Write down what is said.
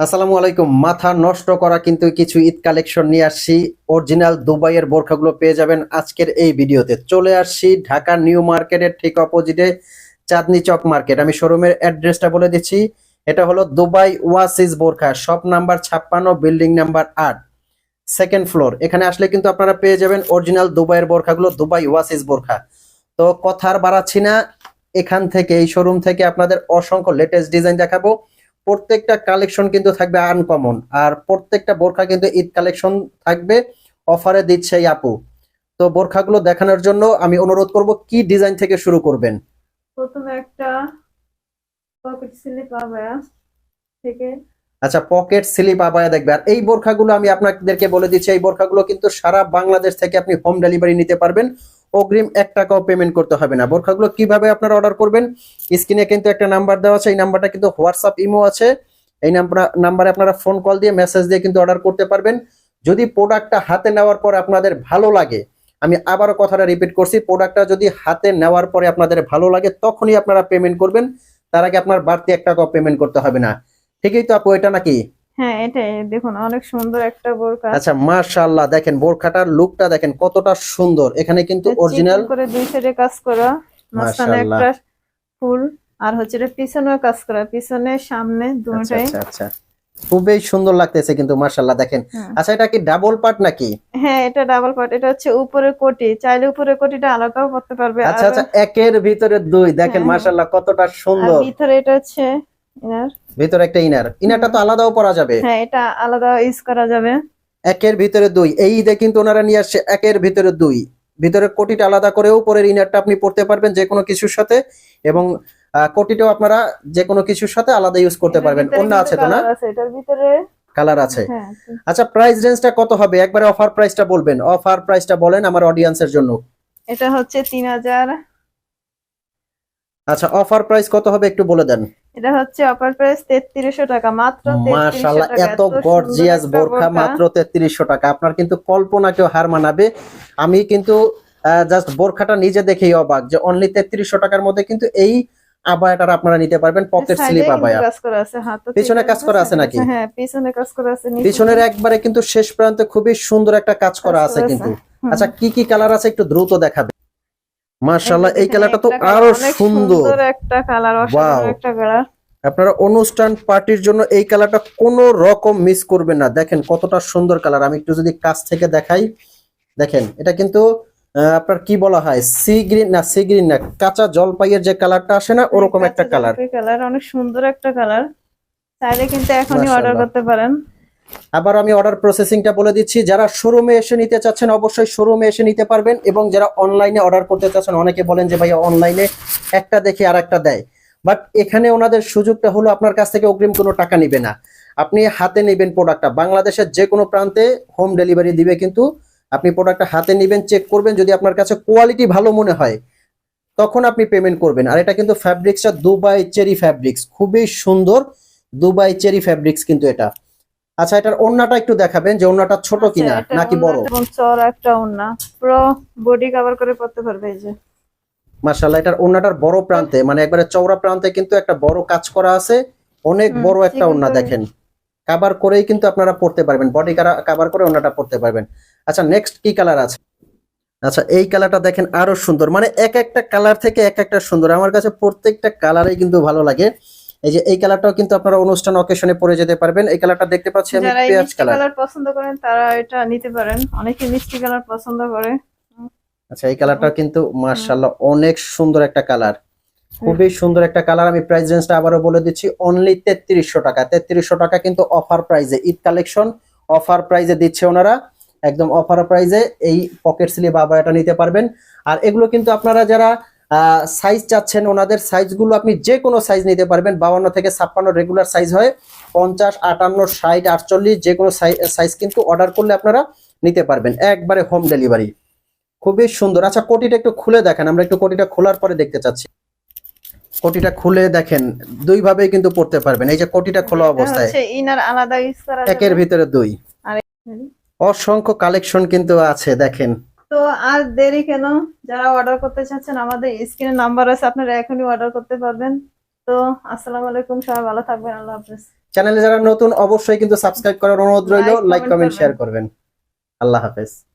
আসসালামু আলাইকুম। মাথা নষ্ট করা কিন্তু কিছু ঈদ কালেকশন নিয়ে আসছি। অরিজিনাল দুবাইয়ের বোরখাগুলো পেয়ে যাবেন আজকের এই ভিডিওতে। চলে আসছি ঢাকা নিউ মার্কেটের ঠিক অপোজিটে চাঁদনি চক মার্কেট। আমি শোরুমের অ্যাড্রেসটা বলে দিচ্ছি। এটা হলো দুবাই ওয়াসিস বোরখা, shop number 56, building number 8, second floor. এখানে আসলে কিন্তু আপনারা পেয়ে যাবেন অরিজিনাল দুবাইয়ের বোরখাগুলো, দুবাই ওয়াসিস বোরখা। তো কথা আর বাড়াচ্ছি না, এখান থেকে এই শোরুম থেকে আপনাদের অসংখ্য লেটেস্ট ডিজাইন দেখাবো। প্রত্যেকটা কালেকশন কিন্তু থাকবে আনকমন, আর প্রত্যেকটা বোরখা কিন্তু ঈদ কালেকশন থাকবে, অফারে দিচ্ছে এই আপু। তো বোরখাগুলো দেখানোর জন্য আমি অনুরোধ করব, কি ডিজাইন থেকে শুরু করবেন? প্রথমে একটা পকেট স্লিপ আবায়া থেকে। আচ্ছা, পকেট স্লিপ আবায়া দেখবে। আর এই বোরখাগুলো আমি আপনাদেরকে বলে দিচ্ছি, এই বোরখাগুলো কিন্তু সারা বাংলাদেশ থেকে আপনি হোম ডেলিভারি নিতে পারবেন। অগ্রিম 1 টাকাও পেমেন্ট করতে হবে না। বোরখাগুলো কিভাবে আপনারা অর্ডার করবেন, স্ক্রিনে কিন্তু একটা নাম্বার দেওয়া আছে, এই নাম্বারটা কিন্তু হোয়াটসঅ্যাপ ইমো আছে। এই নাম্বারে আপনারা ফোন কল দিয়ে মেসেজ দিয়ে কিন্তু অর্ডার করতে পারবেন। যদি প্রোডাক্টটা হাতে নেওয়ার পর আপনাদের ভালো লাগে, আমি আবারও কথাটা রিপিট করছি, প্রোডাক্টটা যদি হাতে নেওয়ার পরে আপনাদের ভালো লাগে তখনই আপনারা পেমেন্ট করবেন। তার আগে আপনার বাড়তি 1 টাকাও পেমেন্ট করতে হবে না। ঠিকই তো আপু, এটা নাকি? হ্যাঁ, এটাই দেখুন, অনেক সুন্দর একটা বোরকা। আচ্ছা, মাশাআল্লাহ, দেখেন বোরখাটার লুকটা দেখেন কতটা সুন্দর। এখানে কিন্তু চিকন অরিজিনাল। করে দুই সাইডে কাজ করা, মাঝখানে মাশাআল্লাহ। একটা ফুল। আর হচ্ছে এটা পিছনেও কাজ করা, পিছনে সামনে আচ্ছা দুটোই। আচ্ছা আচ্ছা, খুবই সুন্দর লাগতেছে কিন্তু মাশাআল্লাহ দেখেন। হ্যাঁ, আচ্ছা, এটা কি ডাবল পার্ট নাকি? হ্যাঁ, এটা ডাবল পার্ট। এটা হচ্ছে উপরের কোটি, চাইলে উপরের কোটিটা আলাদাও করতে পারবে। আচ্ছা আর আচ্ছা, একের ভিতরে দুই, দেখেন হ্যাঁ, হ্যাঁ, মাশাআল্লাহ কতটা আর সুন্দর। ভিতরে এটা হচ্ছে ইনার। ভিতরে একটা ইনারটা হুম, তো আলাদাও পরা যাবে। হ্যাঁ, এটা আলাদা ইউজ করা যাবে। একের ভিতরে দুই, এই ঈদে কিন্তু ওনারা নিয়ে আসছে একের ভিতরে দুই। ভিতরের কোটিটা আলাদা করেও পরের ইনারটা আপনি পরতে পারবেন যে কোনো কিছুর সাথে, এবং কোটিটাও আপনারা যে কোনো কিছুর সাথে আলাদা ইউজ করতে এটার পারবেন। ভিতরে অন্য কিন্তু আছে তো না? কালার আছে, এটার ভিতরে। কালার আছে। হ্যাঁ, আচ্ছা, প্রাইস রেঞ্জটা কত হবে? একবারে অফার প্রাইসটা বলবেন, অফার প্রাইসটা বলেন আমার অডিয়েন্সের জন্য। এটা হচ্ছে 3000। আচ্ছা, অফার প্রাইস কত হবে একটু বলে দেন। এটা হচ্ছে অফার প্রাইস 3300 টাকা, মাত্র 3300 মাশাআল্লাহ, টাকা। এত এত সুন্দর গর্জিয়াস একটা বোরখা বোরকা। মাত্র 3300 টাকা। আপনার কিন্তু কল্পনাকেও হার মানাবে। আমি কিন্তু জাস্ট বোরখাটা নিজে দেখেই অবাক যে অনলি 3300 টাকার মধ্যে কিন্তু এই আবায়াটা আপনারা নিতে পারবেন, পকেট সাইডে স্লিপ কিন্তু আবায়া। কাজ করা আছে, হাতে পিছনে কাজ করা আছে সাইডে আছে। নাকি? হ্যাঁ, পিছনে কাজ করা আছে, নিচে পিছনের একবারে কিন্তু শেষ প্রান্তে খুবই সুন্দর একটা কাজ কাজ করা আছে করা আছে। কিন্তু। হুম, আচ্ছা, কি কি কালার আছে একটু দ্রুত দেখাবে। এই যে মাশাআল্লাহ, এই দেখেন, কালারটা তো একটা কালার আরো অনেক সুন্দর। সুন্দর একটা কালার, ওয়াও, অসাধারণ একটা কালার। আপনারা অনুষ্ঠান পার্টির জন্য এই কালারটা কোনো রকম মিস করবেন না। দেখেন কতটা সুন্দর কালার। আমি একটু যদি কাছ থেকে দেখাই, দেখেন এটা কিন্তু আপনার কি বলা হয়, সি গ্রিন না, সি গ্রিন না, কাঁচা জলপাইয়ের যে কালারটা আসে না, হ্যাঁ, ওরকম কাঁচা একটা কালার। জলপাই কালার, অনেক সুন্দর একটা কালার। চাইলে কিন্তু এখনই অর্ডার মাশাআল্লাহ। করতে পারেন। আবার আমি অর্ডার প্রসেসিংটা বলে দিচ্ছি, যারা শোরুমে এসে নিতে চাচ্ছেন অবশ্যই শোরুমে এসে নিতে পারবেন, এবং যারা অনলাইনে অর্ডার করতে চাচ্ছেন, অনেকে বলেন যে ভাইয়া অনলাইনে একটা দেখে আর একটা দেয়, বাট এখানে ওনাদের সুযোগটা হলো আপনার কাছ থেকে অগ্রিম কোনো টাকা নিবে না। আপনি হাতে নেবেন প্রোডাক্টটা, বাংলাদেশের যে কোনো প্রান্তে হোম ডেলিভারি দিবে, কিন্তু আপনি প্রোডাক্টটা হাতে নেবেন, চেক করবেন, যদি আপনার কাছে কোয়ালিটি ভালো মনে হয় তখন আপনি পেমেন্ট করবেন। আর এটা কিন্তু ফ্যাব্রিক্সটা দুবাই চেরি ফ্যাব্রিক্স, খুবই সুন্দর। দুবাই চেরি ফ্যাব্রিক্স কিন্তু এটা। আচ্ছা, এটার ওড়নাটা একটু দেখাবেন যে ওড়নাটা ছোট আচ্ছা, কিনা এটা নাকি বড়। ওন্নাটা এবং চওড়া একটা ওন্না, পুরো বডি কভার করে পড়তে পারবে। এই যে মাশাআল্লাহ, এটার ওড়নাটার বড় প্রান্তে মানে একবারে চওড়া প্রান্তে কিন্তু একটা বড় কাজ করা আছে। অনেক বড় একটা চিকন ওড়না করে। দেখেন। কভার করেই কিন্তু আপনারা পড়তে পারবেন, বডি কভার করে ওড়নাটা পড়তে পারবেন। আচ্ছা, নেক্সট কি কালার আছে? আচ্ছা, এই কালারটা দেখেন আরো সুন্দর, মানে এক একটা কালার থেকে এক একটা সুন্দর। আমার কাছে প্রত্যেকটা কালারই কিন্তু ভালো লাগে। এই যে এই কালারটাও কিন্তু আপনারা অনুষ্ঠান অকেশনে পরে যেতে পারবেন। এই কালারটা দেখতে পাচ্ছি আমি, যারা এই পেঁয়াজ মিষ্টি কালার। কালার পছন্দ করেন তারা এটা নিতে পারেন, অনেকে মিষ্টি কালার পছন্দ করে। আচ্ছা, এই কালারটা কিন্তু হুম, মাশাআল্লাহ অনেক সুন্দর একটা কালার, হুম। খুবই সুন্দর একটা কালার। আমি প্রাইস রেঞ্জটা আবারও বলে দিচ্ছি, অনলি 3300 টাকা। 3300 টাকা কিন্তু অফার প্রাইজে, ঈদ কালেকশন অফার প্রাইজে দিচ্ছে ওনারা, একদম অফার প্রাইজে এই পকেট স্লিভ আবায়াটা নিতে পারবেন। আর এগুলো কিন্তু আপনারা যারা সাইজ চাচ্ছেন, ওনাদের সাইজগুলো আপনি যে কোনো সাইজ নিতে পারবেন। 52 থেকে 56 রেগুলার সাইজ হয়, 50, 58, 60, 48 যে কোনো সাইজ কিন্তু অর্ডার করলে আপনারা নিতে পারবেন, একবারে হোম ডেলিভারি। খুবই সুন্দর। আচ্ছা, কোটিটা একটু খুলে দেখেন, আমরা একটু কোটিটা খোলার পরে দেখতে চাচ্ছি। কোটিটা খুলে দেখেন, দুই ভাবেই কিন্তু পড়তে পারবেন। এই যে কোটিটা খোলা এটা অবস্থায়, হচ্ছে ইনার আলাদা ইউজ করা একের যাবে। ভিতরে দুই। আর অসংখ্য কালেকশন কিন্তু আছে দেখেন। তো আর দেরি কেন, যারা অর্ডার করতে চাচ্ছেন আমাদের স্ক্রিনে নাম্বার আছে, আপনারা এখনই অর্ডার করতে পারবেন। তো আসসালামু আলাইকুম, সবাই ভালো থাকবেন, আল্লাহ হাফেজ। চ্যানেলে যারা নতুন অবশ্যই কিন্তু সাবস্ক্রাইব করার অনুরোধ রইল, Like, লাইক comment কমেন্ট করবেন। শেয়ার করবেন। আল্লাহ হাফেজ।